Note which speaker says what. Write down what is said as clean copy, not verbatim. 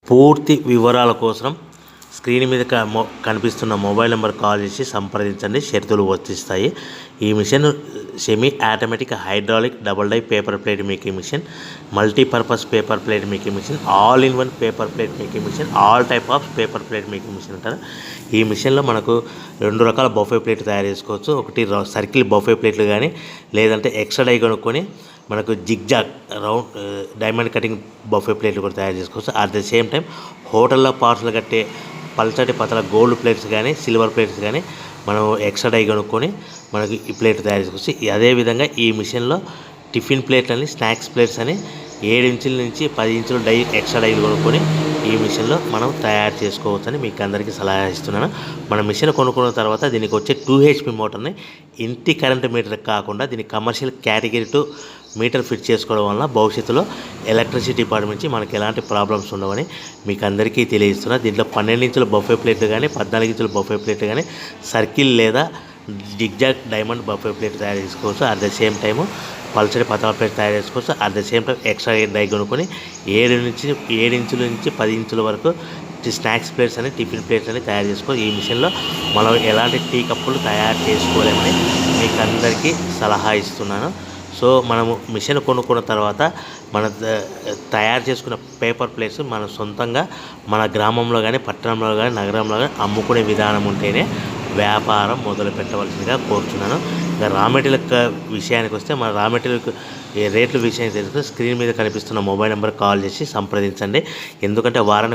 Speaker 1: పూర్తి వివరాల కోసం స్క్రీన్ మీద కనిపిస్తున్న మొబైల్ నెంబర్ కాల్ చేసి సంప్రదించండి. షరతులు వర్తిస్తాయి. ఈ machine semi automatic hydraulic double die paper plate making machine, multipurpose paper plate making machine, all in one paper plate making machine, all type of paper plate making machine అంటారు. ఈ మిషన్లో మనకు 2 రకాల బఫే ప్లేట్ తయారు చేసుకోవచ్చు. ఒకటి circle buffet ప్లేట్లు కానీ, లేదంటే ఎక్స్ట్రా డై కొనుక్కొని మనకు zigzag round diamond cutting buffet ప్లేట్లు కూడా తయారు చేసుకోవచ్చు. అట్ ద సేమ్ టైం హోటల్లో పార్సల్ కట్టే పల్చటి పతల గోల్డ్ ప్లేట్స్ కానీ, సిల్వర్ ప్లేట్స్ కానీ మనం ఎక్స్ట్రా డై కొనుక్కొని మనకి ఈ ప్లేట్ తయారు చేసుకోవచ్చు. అదేవిధంగా ఈ మిషన్లో టిఫిన్ ప్లేట్లు అని, స్నాక్స్ ప్లేట్స్ అని 7 ఇంచుల నుంచి 10 ఇంచుల డై ఎక్స్ట్రా డైలు కొనుక్కొని ఈ మిషన్లో మనం తయారు చేసుకోవచ్చని మీకు అందరికీ సలహా ఇస్తున్నాను. మన మిషన్ కొనుక్కున్న తర్వాత దీనికి వచ్చే 2 HP మోటార్ని ఇంటి కరెంట్ మీటర్ కాకుండా దీనికి కమర్షియల్ కేటగిరీ 2 మీటర్ ఫిట్ చేసుకోవడం వల్ల భవిష్యత్తులో ఎలక్ట్రిసిటీ డిపార్ట్మెంట్ నుంచి మనకి ఎలాంటి ప్రాబ్లమ్స్ ఉండవని మీకు అందరికీ తెలియజేస్తున్నా. దీంట్లో 12 ఇంచుల బఫే ప్లేట్లు కానీ, 14 ఇంచుల బఫే ప్లేట్లు కానీ, సర్కిల్ లేదా జిగ్జాగ్ డైమండ్ బఫే ప్లేట్ తయారు చేసుకోవచ్చు. అట్ ద సేమ్ టైము పల్చడి పతల ప్లేట్ తయారు చేసుకోవచ్చు. At the same time extra die కొనుక్కొని 7 ఇంచుల నుంచి 10 ఇంచుల వరకు స్నాక్స్ ప్లేట్స్ అని, టిఫిన్ ప్లేట్స్ అని తయారు చేసుకోవచ్చు. ఈ మిషన్లో మనం ఎలాంటి టీ కప్పులు తయారు చేసుకోలేమని మీకు అందరికీ సలహా ఇస్తున్నాను. సో మనము మిషన్ కొనుక్కున్న తర్వాత మన తయారు చేసుకున్న పేపర్ ప్లేట్స్ మన సొంతంగా మన గ్రామంలో కానీ, పట్టణంలో కానీ, నగరంలో కానీ అమ్ముకునే విధానం ఉంటేనే వ్యాపారం మొదలు పెట్టవలసిందిగా కోరుతున్నాను. ఇంకా రా మెటీరియల్ విషయానికి వస్తే, మన రా మెటీరియల్ రేట్ల విషయానికి తెలుసుకుని స్క్రీన్ మీద కనిపిస్తున్న మొబైల్ నెంబర్ కాల్ చేసి సంప్రదించండి. ఎందుకంటే వారానికి